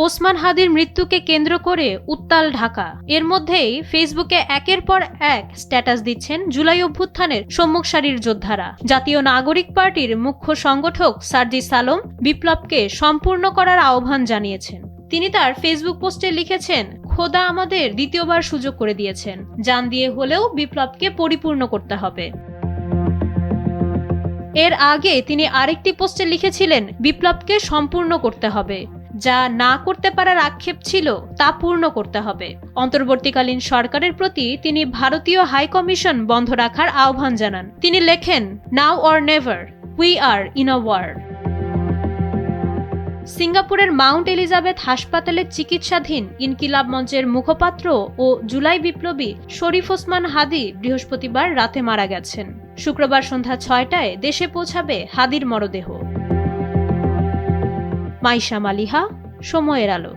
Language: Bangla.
ওসমান হাদির মৃত্যুকে কেন্দ্র করে উত্তাল ঢাকা। এর মধ্যেই ফেসবুকে একের পর এক স্ট্যাটাস দিচ্ছেন জুলাই অভ্যুত্থানের সম্মুখ সারির যোদ্ধারা। জাতীয় নাগরিক পার্টির মুখ্য সংগঠক সার্জিস আলম বিপ্লবকে সম্পূর্ণ করার আহ্বান জানিয়েছেন। তিনি তার ফেসবুক পোস্টে লিখেছেন, খোদা আমাদের দ্বিতীয়বার সুযোগ করে দিয়েছেন, জান দিয়ে হলেও বিপ্লবকে পরিপূর্ণ করতে হবে। এর আগে তিনি আরেকটি পোস্টে লিখেছিলেন, বিপ্লবকে সম্পূর্ণ করতে হবে, যা না করতে পারার আক্ষেপ ছিল তা পূর্ণ করতে হবে। অন্তর্বর্তীকালীন সরকারের প্রতি তিনি ভারতীয় হাই কমিশন বন্ধ রাখার আহ্বান জানান। তিনি লেখেন, now or never, we are in a war. সিঙ্গাপুরের মাউন্ট এলিজাবেথ হাসপাতালে চিকিৎসাধীন ইনকিলাব মঞ্চের মুখপাত্র ও জুলাই বিপ্লবী শরীফ ওসমান হাদি বৃহস্পতিবার রাতে মারা গেছেন। শুক্রবার সন্ধ্যা ৬টায় দেশে পৌঁছাবে হাদির মরদেহ। মাইশা মালিহা, সময়ের আলো।